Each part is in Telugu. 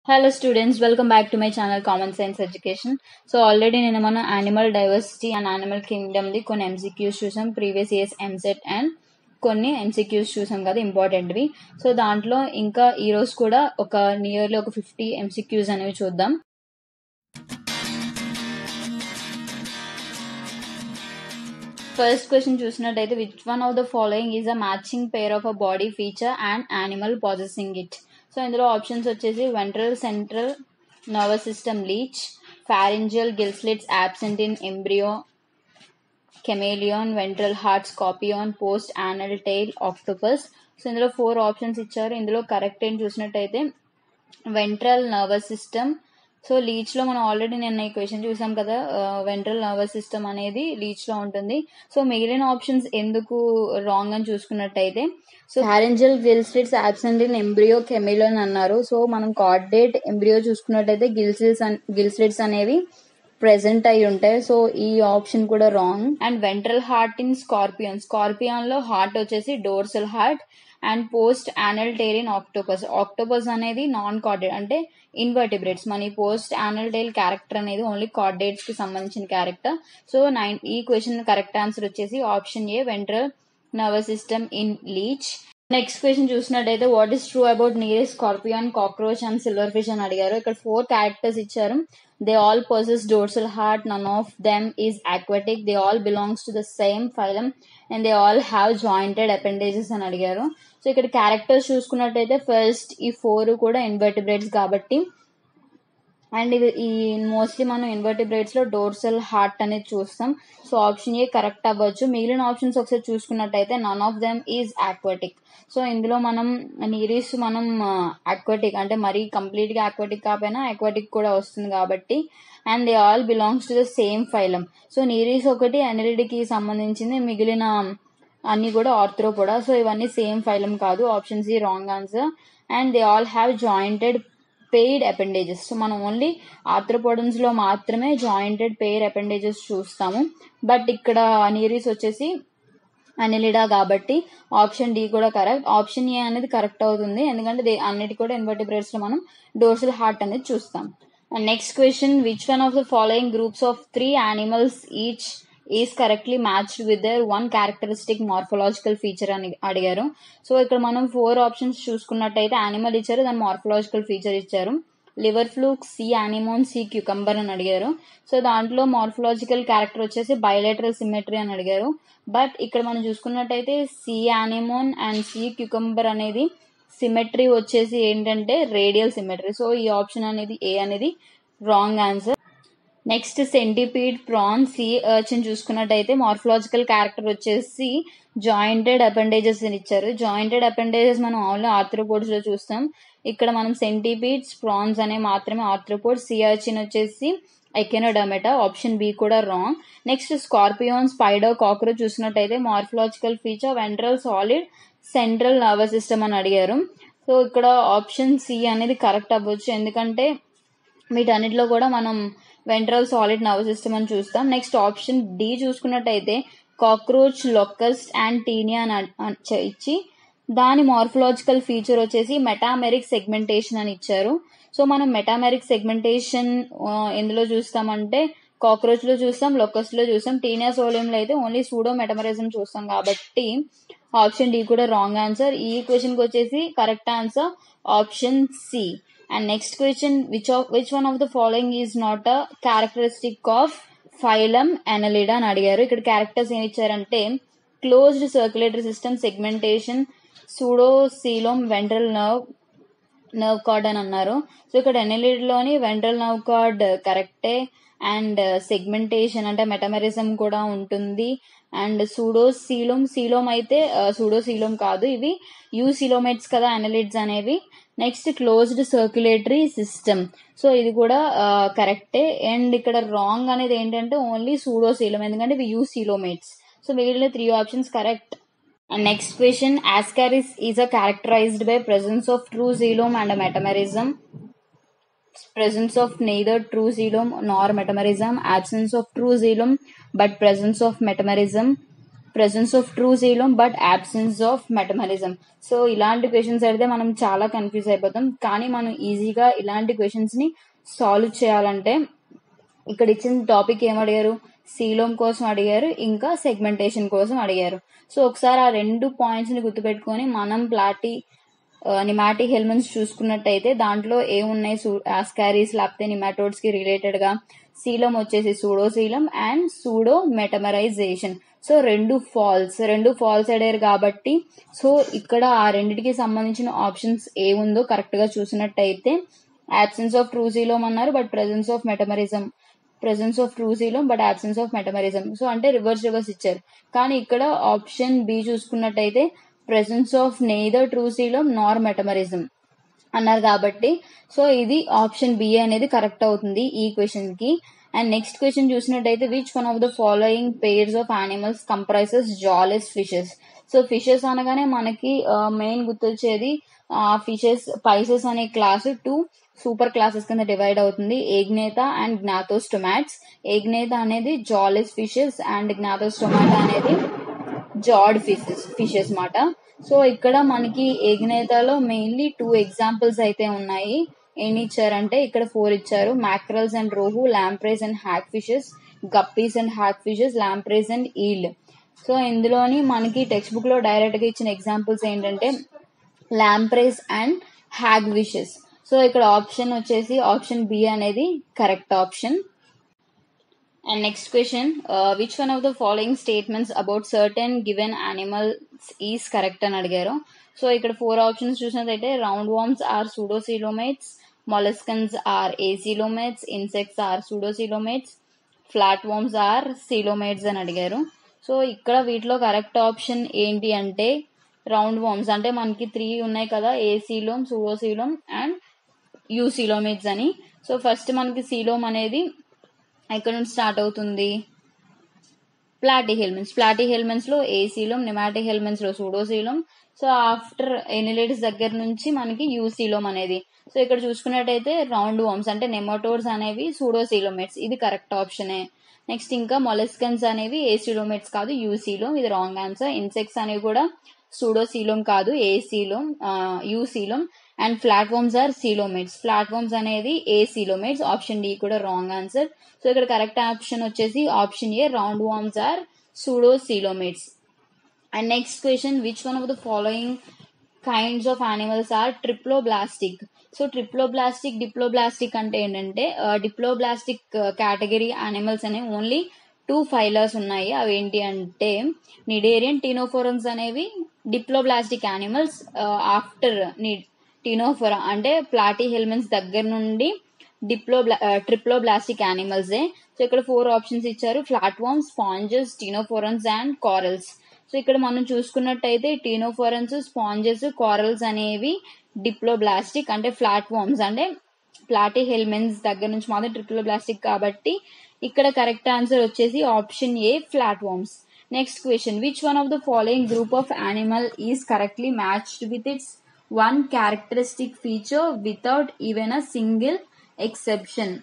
Hello students, welcome back to my channel Common Sense Education. So already నేను మన animal diversity and animal kingdom the కొన్ని MCQs చూసాం, ప్రీవియస్ ఇయర్స్ ఎంసెట్ అండ్ కొన్ని MCQs చూసాం కదా ఇంపార్టెంట్వి. సో దాంట్లో ఇంకా ఈ రోజు కూడా నియర్లీ ఒక 50 MCQs అనేవి చూద్దాం. ఫస్ట్ క్వశ్చన్ చూసినట్టయితే which one of the following is a matching pair of a body feature and animal possessing it. So ఇందులో ఆప్షన్స్ వచ్చేసి ventral central nervous system leech, pharyngeal gill slits absent in embryo chameleon, ventral heart scorpion, post anal tail octopus. So ఇందులో 4 ఆప్షన్స్ ఇచ్చారు. ఇందులో కరెక్ట్ ఏం చూసినట్టయితే ventral nervous system. So Leach లో మనం ఆల్రెడీ నిన్న ఈ క్వశ్చన్ చూసాం కదా, వెంట్రల్ నర్వస్ సిస్టమ్ అనేది లీచ్ లో ఉంటుంది. సో మిగిలిన ఆప్షన్స్ ఎందుకు రాంగ్ అని చూసుకున్నట్టయితే so pharyngeal gill slits absent in embryo chameleon అన్నారు. సో మనం కార్డేట్ ఎంబ్రియో చూసుకున్నట్టయితే గిల్ స్లిట్స్ అనేవి ప్రెసెంట్ అయి ఉంటాయి. సో ఈ ఆప్షన్ కూడా wrong. And ventral heart in scorpion లో హార్ట్ వచ్చేసి dorsal heart. And post anal tail in octopus అనేది నాన్ కార్డేట్ అంటే ఇన్వర్టిబ్రేట్స్. మన పోస్ట్ యానల్ టైల్ క్యారెక్టర్ అనేది ఓన్లీ కార్డేట్స్ కి సంబంధించిన క్యారెక్టర్. సో ఈ క్వశ్చన్ కరెక్ట్ ఆన్సర్ వచ్చేసి option A ventral nervous system in leech. Next question చూసినట్టయితే what is true about Nereis, scorpion, cockroach and silver fish అని అడిగారు. ఇక్కడ 4 క్యారెక్టర్స్ ఇచ్చారు. They all possess dorsal heart, none of them is aquatic, they all belongs to the same phylum and they all have jointed appendages అని అడిగారు. సో ఇక్కడ క్యారెక్టర్స్ చూసుకున్నట్టయితే ఫస్ట్ ఈ 4 కూడా ఇన్వర్టిబ్రేట్స్ కాబట్టి, అండ్ ఇది ఈ మోస్ట్లీ మనం ఇన్వర్టిబ్రేట్స్ లో డోర్సల్ హార్ట్ అనేది చూస్తాం. సో ఆప్షన్ ఏ కరెక్ట్ అవ్వచ్చు. మిగిలిన ఆప్షన్స్ ఒకసారి చూసుకున్నట్టయితే none of them is aquatic. So ఇందులో మనం నీరీస్ మనం ఆక్వాటిక్ అంటే మరీ కంప్లీట్ గా ఆక్వాటిక్ కాకపోయినా ఆక్వాటిక్ కూడా వస్తుంది కాబట్టి, and they all belongs to the same phylum. So Nereis ఒకటి అనెలిడ్ కి సంబంధించింది, మిగిలిన అన్ని కూడా ఆర్థ్రోపోడా. సో ఇవన్నీ సేమ్ ఫైలం కాదు. Option C wrong answer. And they all have jointed paired appendages. So మనం ఓన్లీ ఆర్థ్రోపోడన్స్ లో మాత్రమే జాయింటెడ్ పెయిర్ అపెండేజెస్ చూస్తాము. బట్ ఇక్కడ నీరీస్ వచ్చేసి అనిలిడా కాబట్టి ఆప్షన్ డి కూడా కరెక్ట్. ఆప్షన్ ఏ అనేది కరెక్ట్ అవుతుంది, ఎందుకంటే అన్నిటి కూడా ఇన్వర్టిబ్రేట్స్ లో మనం డోర్సల్ హార్ట్ అనేది చూస్తాం. Next question which one of the following groups of 3 animals each is correctly matched with their 1 characteristic morphological feature అని అడిగారు. సో ఇక్కడ మనం 4 ఆప్షన్స్ చూసుకున్నట్టయితే యానిమల్ ఇచ్చారు, దాని మార్ఫలాజికల్ ఫీచర్ ఇచ్చారు. Liver fluke, sea anemone, sea cucumber అని అడిగారు. సో దాంట్లో మార్ఫలాజికల్ క్యారెక్టర్ వచ్చేసి బైలేటరల్ సిమెట్రీ అని అడిగారు. బట్ ఇక్కడ మనం చూసుకున్నట్టయితే sea anemone and sea cucumber అనేది సిమెట్రీ వచ్చేసి ఏంటంటే రేడియల్ సిమెట్రీ. సో ఈ ఆప్షన్ అనేది ఏ అనేది wrong answer. Next centipede, prawn, sea urchin చూసుకున్నట్టయితే మార్ఫలాజికల్ క్యారెక్టర్ వచ్చేసి జాయింటెడ్ అపెండేజెస్ అని ఇచ్చారు. జాయింటెడ్ అపెండేజెస్ మనం ఓన్లీ ఆర్థ్రోపోడ్స్ లో చూస్తాం. ఇక్కడ మనం సెంటిపీడ్స్, ప్రాన్స్ అనే మాత్రమే ఆర్థ్రోపోడ్. సీ అర్చిన్ వచ్చేసి ఎకెనోడర్మేటా. ఆప్షన్ బి కూడా రాంగ్. నెక్స్ట్ స్కార్పియోన్, స్పైడర్, కాక్రోచ్ చూసినట్టయితే morphological feature ventral solid central nervous system అని అడిగారు. సో ఇక్కడ ఆప్షన్ సి అనేది కరెక్ట్ అవ్వచ్చు, ఎందుకంటే వీటన్నిటిలో కూడా మనం వెంట్రల్ సాలిడ్ నర్వస్ సిస్టమ్ అని చూస్తాం. నెక్స్ట్ ఆప్షన్ డి చూసుకున్నట్టయితే కాక్రోచ్, లొకస్ట్ అండ్ టీనియా అని ఇచ్చి దాని మార్ఫలాజికల్ ఫీచర్ వచ్చేసి మెటామెరిక్ సెగ్మెంటేషన్ అని ఇచ్చారు. సో మనం మెటామెరిక్ సెగ్మెంటేషన్ ఎందులో చూస్తామంటే కాక్రోచ్ లో చూస్తాం, లొకస్ట్ లో చూస్తాం. టీనియా సోలియం లో అయితే ఓన్లీ సూడో మెటమరిజం చూస్తాం కాబట్టి ఆప్షన్ డి కూడా రాంగ్ ఆన్సర్. ఈ క్వశ్చన్ కి వచ్చేసి correct answer option C. And next question which one of the following is not a characteristic of phylum annelida అని అడిగారు. ఇక్కడ క్యారెక్టర్స్ ఏమి ఇచ్చారంటే closed circulatory system, segmentation, pseudocoelom, ventral nerve cord అని అన్నారు. సో ఇక్కడ అనెలిడ్ లోని వెంట్రల్ నర్వ్ కార్డ్ కరెక్టే, అండ్ సెగ్మెంటేషన్ అంటే మెటమరిజం కూడా ఉంటుంది. అండ్ సీలోమ్ అయితే సూడోసీలోమ్ కాదు, ఇవి యూసిలోమేట్స్ కదా అనెలిడ్స్ అనేవి. Next closed circulatory system, so ఇది కూడా కరెక్టే. అండ్ ఇక్కడ రాంగ్ అనేది ఏంటంటే ఓన్లీ సూడోసీలోమ్, ఎందుకంటే ఇవి యూసిలోమేట్స్. సో మిగిలిన 3 options correct. And next question, Ascaris is a characterized by presence of true xylem and a metamerism, presence of neither true xylem nor metamerism, absence of true xylem but presence of metamerism, presence of true coelom but absence of metamerism. So ఇలాంటి క్వశ్చన్స్ అయితే మనం చాలా కన్ఫ్యూజ్ అయిపోతాం. కానీ మనం ఈజీగా ఇలాంటి క్వశ్చన్స్ ని సాల్వ్ చేయాలంటే ఇక్కడ ఇచ్చిన టాపిక్ ఏం అడిగారు, సీలోమ్ కోసం అడిగారు, ఇంకా సెగ్మెంటేషన్ కోసం అడిగారు. సో ఒకసారి ఆ 2 పాయింట్స్ ని గుర్తుపెట్టుకొని మనం నిమాటి హెల్మెంట్స్ చూసుకున్నట్టయితే దాంట్లో ఏమున్నాయి, ఆస్కారీస్ లేకపోతే నిమాటోడ్స్ కి రిలేటెడ్ గా. సీలోమ్ వచ్చేసి సూడోసీలం అండ్ సూడో మెటమరైజేషన్. సో రెండు ఫాల్స్ అడిగారు కాబట్టి సో ఇక్కడ ఆ రెండిటికి సంబంధించిన ఆప్షన్స్ ఏముందో కరెక్ట్ గా చూసినట్టయితే absence of true coelom అన్నారు but presence of true coelom but absence of metamerism. So అంటే రివర్స్ ఇచ్చారు. కానీ ఇక్కడ ఆప్షన్ బి చూసుకున్నట్టయితే presence of neither true coelom nor metamerism అన్నారు కాబట్టి సో ఇది ఆప్షన్ బి అనేది కరెక్ట్ అవుతుంది ఈ క్వశ్చన్ కి. అండ్ నెక్స్ట్ క్వశ్చన్ చూసినట్టయితే which one of the following pairs of animals comprises జాలెస్ fishes. So fishes అనగానే మనకి మెయిన్ గుర్తొచ్చేది ఫిషెస్ పైసెస్ అనే క్లాస్ 2 సూపర్ క్లాసెస్ కింద డివైడ్ అవుతుంది, ఏగ్నేతా అండ్ జ్ఞాతోస్టొమాట్స్. ఏగ్నేతా అనేది జాలెస్ ఫిషెస్ అండ్ జ్ఞాతోస్టొమాటా అనేది జాడ్ ఫిషెస్ మాట. సో ఇక్కడ మనకి ఏగ్నేతాలో మెయిన్లీ 2 ఎగ్జాంపుల్స్ అయితే ఉన్నాయి. ఏమి ఇచ్చారంటే ఇక్కడ 4 ఇచ్చారు, mackerels and rohu, lampreys and hag fishes, guppies and hag fishes, lampreys and eel. So ఇందులోని మనకి టెక్స్ట్ బుక్ లో డైరెక్ట్ గా ఇచ్చిన ఎగ్జాంపుల్స్ ఏంటంటే lampreys and hag fishes. So ఇక్కడ ఆప్షన్ వచ్చేసి ఆప్షన్ బి అనేది correct option. And next question, which one of the following statements about certain given animals is correct అని అడిగారు. సో ఇక్కడ 4 ఆప్షన్స్ చూసినట్లయితే round worms are pseudocoelomates, molluscans are acoelomates, insects are pseudocoelomates, flat worms are coelomates అని అడిగారు. సో ఇక్కడ వీటిలో కరెక్ట్ ఆప్షన్ ఏంటి అంటే రౌండ్ వార్మ్స్. అంటే మనకి 3 ఉన్నాయి కదా, ఏసీలోమ్, సూడోసీలోమ్ అండ్ యూసీలోమేట్స్ అని. సో ఫస్ట్ మనకి సీలోమ్ అనేది ఎక్కడ నుంచి స్టార్ట్ అవుతుంది, ప్లాటిహెల్మెంట్స్ లో ఏసీలోమ్, నిమాటిహెల్మెంట్స్ లో సూడోసీలోమ్. సో ఆఫ్టర్ ఎనిలిడ్స్ దగ్గర నుంచి మనకి యూసీలోమ్ అనేది. సో ఇక్కడ చూసుకున్నట్టయితే రౌండ్ వార్మ్స్ అంటే నెమటోడ్స్ అనేవి సూడోసీలోమేట్స్, ఇది కరెక్ట్ ఆప్షనే. నెక్స్ట్ ఇంకా మొలస్కన్స్ అనేవి ఏసీలోమేట్స్ కాదు, యూసీలోమ్, ఇది రాంగ్ ఆన్సర్. ఇన్సెక్ట్స్ అనేవి కూడా సూడోసీలోమ్ కాదు, acoelom, eucoelom. And flat worms are coelomates, flat worms అనేది ఏసీలోమేట్స్, ఆప్షన్ డి కూడా రాంగ్ ఆన్సర్. సో ఇక్కడ కరెక్ట్ ఆప్షన్ వచ్చేసి option A, round worms are pseudocoelomates. And next question, which one of the following kinds of animals are triploblastic. So triploblastic, diploblastic అంటే ఏంటంటే డిప్లోబ్లాస్టిక్ కేటగిరీ యానిమల్స్ అనేవి ఓన్లీ 2 ఫైలర్స్ ఉన్నాయి. అవి ఏంటి అంటే నిడేరియన్, టీనోఫోరన్స్ అనేవి డిప్లోబ్లాస్టిక్ యానిమల్స్. ఆఫ్టర్ టీనోఫోరా అంటే ప్లాటిహెల్మెంట్స్ దగ్గర నుండి ట్రిప్లోబ్లాస్టిక్ యానిమల్సే. సో ఇక్కడ 4 ఆప్షన్స్ ఇచ్చారు, flat worms, sponges, ctenophorans and corals. So ఇక్కడ మనం చూసుకున్నట్టయితే టీనోఫోరన్స్, స్పాంజెస్, కారల్స్ అనేవి డిప్లోబ్లాస్టిక్ అంటే ఫ్లాట్ వార్మ్స్ అంటే ప్లాటిహెల్మెంట్స్ దగ్గర నుంచి మాత్రం ట్రిప్లోబ్లాస్టిక్ కాబట్టి ఇక్కడ కరెక్ట్ ఆన్సర్ వచ్చేసి option A, flat worms. Next question, which one of the following group of animal is correctly matched with its one characteristic feature without even a single exception.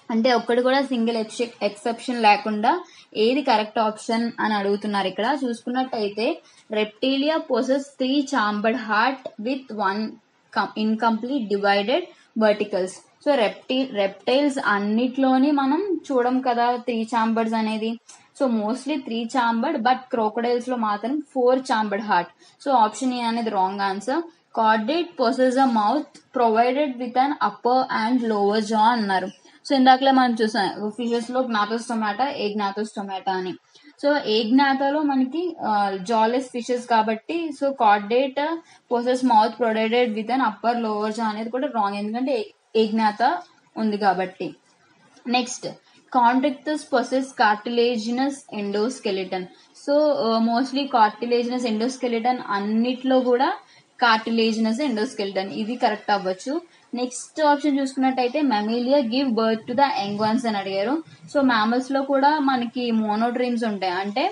అంటే ఒక్కటి కూడా సింగిల్ ఎక్సెప్షన్ లేకుండా ఏది కరెక్ట్ ఆప్షన్ అని అడుగుతున్నారు. ఇక్కడ చూసుకున్నట్టయితే reptilia possess 3 chambered heart with 1 incomplete divided verticals. So reptiles అన్నిట్లోని మనం చూడం కదా 3 చాంబర్డ్స్ అనేది. So mostly 3 chambered, but crocodiles లో మాత్రం 4 chambered heart. So option A అనేది wrong answer. Chordate possess a mouth provided with an upper and lower jaw అన్నారు. సో ఇందాకలే మనం చూసాం ఫిషెస్ లో జ్ఞాతోస్టొమాటా, ఏగ్నాతోస్టొమాటా అని. సో ఏగ్నాతాలో మనకి జాలెస్ ఫిషెస్ కాబట్టి so chordate possess mouth provided with an upper lower jaw అనేది కూడా రాంగ్, ఎందుకంటే ఏగ్నాతా ఉంది కాబట్టి. Next, chondrichthyes possess cartilaginous endoskeleton. So mostly cartilaginous endoskeleton అన్నిట్లో కూడా కార్టిలేజినస్ ఎండోస్కెలిటన్, ఇది కరెక్ట్ అవ్వచ్చు. నెక్స్ట్ ఆప్షన్ చూసుకున్నట్టయితే mammalia give birth to the young ones అని అడిగారు. సో మ్యామల్స్ లో కూడా మనకి మోనోట్రీమ్స్ ఉంటాయి, అంటే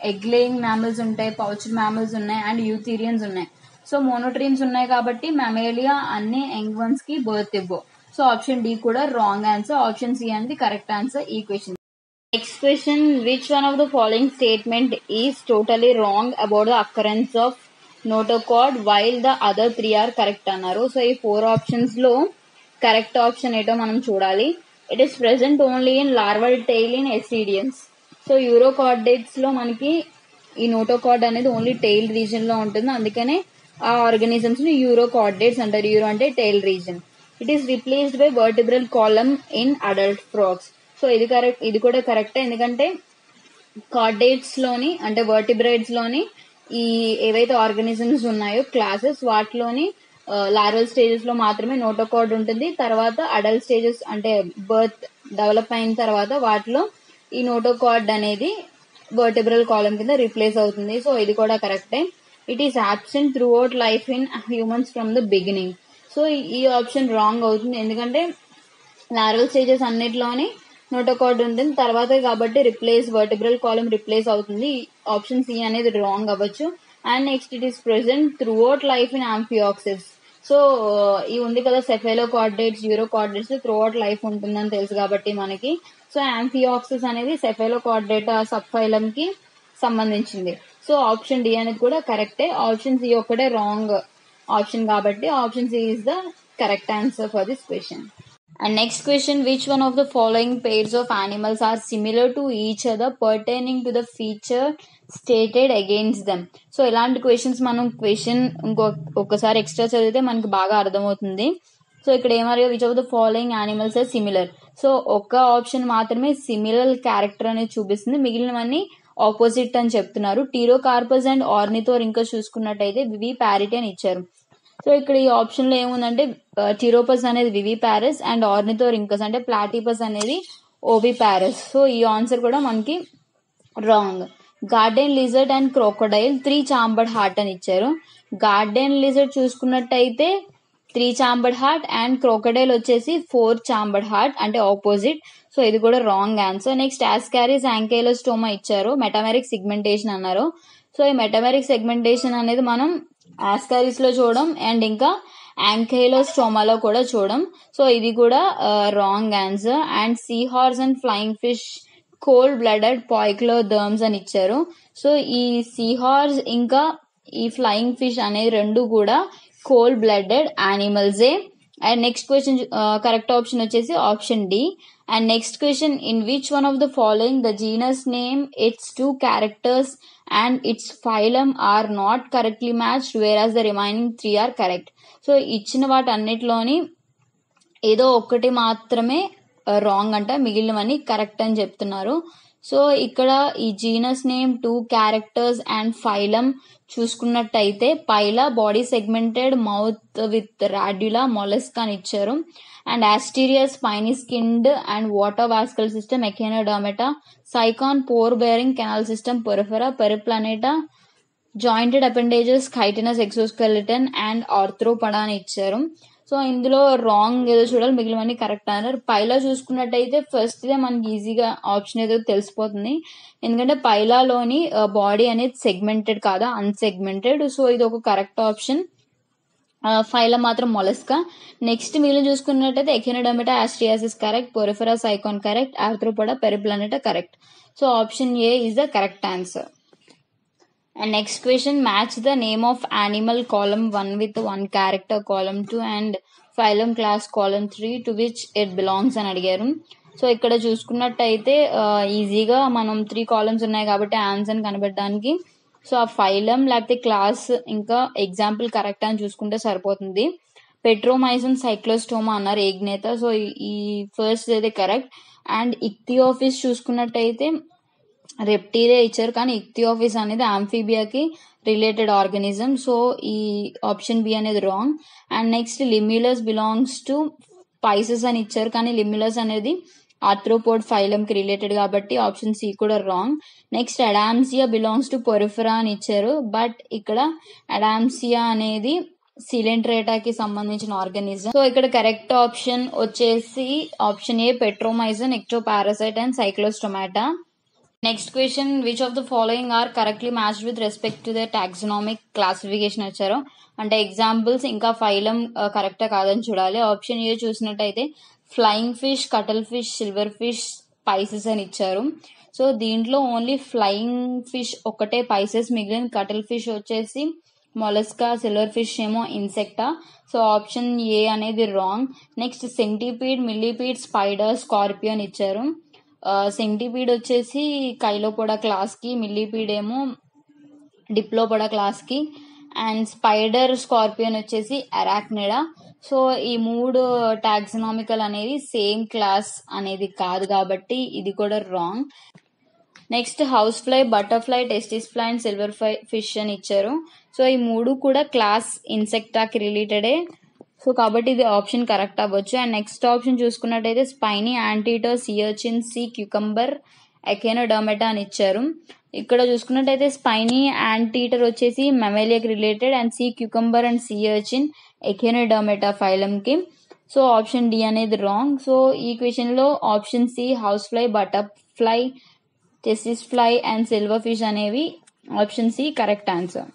ఎగ్ లేయింగ్ మ్యామల్స్ ఉంటాయి, పౌచ్డ్ మ్యామల్స్ ఉన్నాయి అండ్ యూథీరియన్స్ ఉన్నాయి. సో మోనోట్రీమ్స్ ఉన్నాయి కాబట్టి మెమేలియా అన్ని యంగ్ వన్స్ కి బర్త్ ఇవ్వవు. సో ఆప్షన్ డి కూడా రాంగ్ ఆన్సర్, ఆప్షన్ సి అనేది కరెక్ట్ ఆన్సర్ ఈ question. Next question, which one of the following statement is totally wrong about the occurrence of notochord while the other 3 are correct అన్నారు. సో ఈ 4 ఆప్షన్స్ లో కరెక్ట్ ఆప్షన్ ఏటో మనం చూడాలి. It is present only in larval tail in ascidians. So urochordates లో మనకి ఈ నోటోకార్డ్ అనేది ఓన్లీ టైల్ రీజన్ లో ఉంటుంది, అందుకనే ఆ ఆర్గానిజమ్స్ ని యూరోకార్డేట్స్ అంటారు. యూరో అంటే tail region. It is replaced by vertebral column in adult frogs. So ఇది కరెక్ట్, ఇది కూడా కరెక్టే, ఎందుకంటే కార్డేట్స్ లోని అంటే వర్టిబ్రేట్స్ లోని ఈ ఏవైతే ఆర్గానిజమ్స్ ఉన్నాయో క్లాసెస్ వాటిలోని లార్వల్ స్టేజెస్ లో మాత్రమే నోటోకార్డ్ ఉంటుంది. తర్వాత అడల్ట్ స్టేజెస్ అంటే బర్త్ డెవలప్ అయిన తర్వాత వాటిలో ఈ నోటోకార్డ్ అనేది వర్టిబ్రల్ కాలమ్ కింద రిప్లేస్ అవుతుంది. సో ఇది కూడా కరెక్టే. It is absent throughout life in humans from the beginning. So ఈ ఆప్షన్ రాంగ్ అవుతుంది, ఎందుకంటే లార్వల్ స్టేజెస్ అన్నిటిలోని నోటోకార్డ్ ఉంటుంది తర్వాత కాబట్టి వర్టిబ్రల్ కాలమ్ రిప్లేస్ అవుతుంది. ఆప్షన్ సి అనేది రాంగ్ అవ్వచ్చు. And next it is present throughout life in amphioxus. So ఈ ఉంది కదా సెఫెలోకార్డేట్స్, యూరోకార్డేట్స్ త్రూ అవుట్ లైఫ్ ఉంటుందని తెలుసు కాబట్టి మనకి. సో ఆంఫియాక్సిస్ అనేది సెఫెలోకార్డేట్ సబ్ ఫైలం కి సంబంధించింది. సో ఆప్షన్ డి అనేది కూడా కరెక్టే. ఆప్షన్ సి ఒక్కటే రాంగ్ ఆప్షన్ కాబట్టి option C is the correct answer for this question. And next question, which one of the following pairs of animals are similar to each other pertaining to the feature stated against them? So ఇలాంటి క్వశ్చన్స్ మనం క్వశ్చన్ ఒక్కసారి ఎక్స్ట్రా చదివితే మనకి బాగా అర్థమవుతుంది. సో ఇక్కడ ఏమరియో which of the following animals are similar. So ఒక్క ఆప్షన్ మాత్రమే సిమిలర్ క్యారెక్టర్ అనేది చూపిస్తుంది, మిగిలినవన్నీ ఆపోజిట్ అని చెప్తున్నారు. టీరోకార్పస్ అండ్ ఆర్నిథోరింకస్ చూసుకున్నట్టయితే వివి ప్యారిటీ అని ఇచ్చారు. సో ఇక్కడ ఈ ఆప్షన్ లో ఏముందంటే టిరోపస్ అనేది వివిపారస్ అండ్ ఆర్నిథోరింకస్ అంటే ప్లాటిపస్ అనేది ఓవిపారస్. సో ఈ ఆన్సర్ కూడా మనకి wrong. Garden lizard and crocodile 3 chambered heart అని ఇచ్చారు. గార్డెన్ లిజర్డ్ చూసుకున్నట్టయితే 3 చాంబర్డ్ హార్ట్ అండ్ క్రోకోడైల్ వచ్చేసి 4 చాంబర్డ్ హార్ట్ అంటే ఆపోజిట్. సో ఇది కూడా రాంగ్ ఆన్సర్. నెక్స్ట్ ఆస్కారిస్ యాంకైలోస్టోమా ఇచ్చారు, మెటామెరిక్ సెగ్మెంటేషన్ అన్నారు. సో ఈ మెటామెరిక్ సెగ్మెంటేషన్ అనేది మనం ఆస్కారిస్ లో చూడడం అండ్ ఇంకా యాంకైలోస్టోమాలో కూడా చూడడం. సో ఇది కూడా wrong answer. And sea horse and flying fish cold blooded poikilotherms అని ఇచ్చారు. సో ఈ సీ హార్స్ ఇంకా ఈ ఫ్లయింగ్ ఫిష్ అనే రెండు కూడా కోల్డ్ బ్లడెడ్ యానిమల్సే. And next question correct option వచ్చేసి option D. And next question, in which one of the following the genus name, its 2 characters and its phylum are not correctly matched whereas the remaining 3 are correct. So ఇచ్చిన వాటి అన్నిటిలోని ఏదో ఒక్కటి మాత్రమే రాంగ్ అంట, మిగిలినవన్నీ కరెక్ట్ అని చెప్తున్నారు. సో ఇక్కడ ఈ genus name 2 characters and phylum చూసుకున్నట్టయితే pila body segmented mouth with radula mollusc అని ఇచ్చారు. And asterias spiny skinned and water vascular system echinodermata, sycon pore bearing canal system porifera, periplaneta, jointed appendages chitinous exoskeleton and arthropoda అని ఇచ్చారు. సో ఇందులో రాంగ్ ఏదో చూడాలి, మిగిలినవన్నీ కరెక్ట్ అన్నారు. పైలా చూసుకున్నట్టయితే ఫస్ట్ దే మనకి ఈజీగా ఆప్షన్ ఏదో తెలిసిపోతుంది, ఎందుకంటే పైలాలోని బాడీ అనేది సెగ్మెంటెడ్ కాదా, అన్సెగ్మెంటెడ్. సో ఇది ఒక కరెక్ట్ ఆప్షన్. ఫైలం మాత్రం మొలస్కా. నెక్స్ట్ మిగిలిన చూసుకున్నట్టయితే echinodermata asterias correct, porifera sycon correct, arthropoda periplaneta correct. So option A is the correct answer. And next question, match the name of animal column 1 with 1 character column 2 and phylum class column 3 to which it belongs అని అడిగారు. సో ఇక్కడ చూసుకున్నట్టయితే ఈజీగా మనం 3 కాలమ్స్ ఉన్నాయి కాబట్టి ఆన్సర్ కనిపెట్టడానికి సో ఆ ఫైలం లేకపోతే క్లాస్ ఇంకా ఎగ్జాంపుల్ కరెక్ట్ అని చూసుకుంటే సరిపోతుంది. పెట్రోమైసన్ సైక్లోస్టోమా అన్నారు ఏగ్నేత. సో ఈ ఫస్ట్ అయితే కరెక్ట్. అండ్ ఇక్తియోఫిస్ చూసుకున్నట్టయితే రెప్టీరియా ఇచ్చారు, కానీ ఇక్తియోఫిస్ అనేది ఆంఫీబియాకి రిలేటెడ్ ఆర్గానిజం. సో ఈ ఆప్షన్ బి అనేది wrong. And next limulus belongs to pisces అని ఇచ్చారు, కానీ లిమ్యులస్ అనేది ఆర్థ్రోపోడ్ ఫైలం కి రిలేటెడ్ కాబట్టి ఆప్షన్ సి కూడా wrong. Next adamsia belongs to porifera అని ఇచ్చారు, బట్ ఇక్కడ అడామ్సియా అనేది సిలెంట్రేటాకి సంబంధించిన ఆర్గానిజం. సో ఇక్కడ కరెక్ట్ ఆప్షన్ వచ్చేసి option A petromyzon ectoparasite and cyclostomata. Next question, which of the following are correctly matched with respect to the taxonomic classification వచ్చారు అంటే ఎగ్జాంపుల్స్ ఇంకా ఫైలం కరెక్టా కాదని చూడాలి. ఆప్షన్ ఏ చూసినట్టయితే flying fish, cuttle fish, silver fish, pisces అని ఇచ్చారు. సో దీంట్లో ఓన్లీ ఫ్లయింగ్ ఫిష్ ఒకటే పైసెస్, మిగిలిన కటిల్ ఫిష్ వచ్చేసి మొలస్కా, సిల్వర్ ఫిష్ ఏమో ఇన్సెక్టా. సో ఆప్షన్ ఏ అనేది wrong. Next centipede, millipede, spider, scorpion ఇచ్చారు. సెంటిపీడ్ వచ్చేసి కైలోపోడా క్లాస్ కి, మిల్లీపీడ్ ఏమో డిప్లోపోడా క్లాస్ కి, అండ్ స్పైడర్, స్కార్పియన్ వచ్చేసి అరాక్నిడా. సో ఈ 3 టాక్సనామికల్ అనేది సేమ్ క్లాస్ అనేది కాదు కాబట్టి ఇది కూడా wrong. Next house fly, butterfly, tsetse fly and silver fish అని ఇచ్చారు. సో ఈ 3 కూడా క్లాస్ ఇన్సెక్టాకి రిలేటెడే. సో కాబట్టి ఇది ఆప్షన్ కరెక్ట్ అవ్వచ్చు. అండ్ నెక్స్ట్ ఆప్షన్ చూసుకున్నట్టయితే spiny, anteater, sea urchin, sea cucumber, echinodermata అని ఇచ్చారు. ఇక్కడ చూసుకున్నట్టయితే స్పైనీ యాంటీటర్ వచ్చేసి మెమేలియాకి related, and sea cucumber and sea urchin echinodermata ఫైలంకి. సో ఆప్షన్ డి అనేది రాంగ్. సో ఈ క్వశ్చన్ లో option C house fly, butterfly, tsetse fly and silver fish అనేవి ఆప్షన్ సి కరెక్ట్ ఆన్సర్.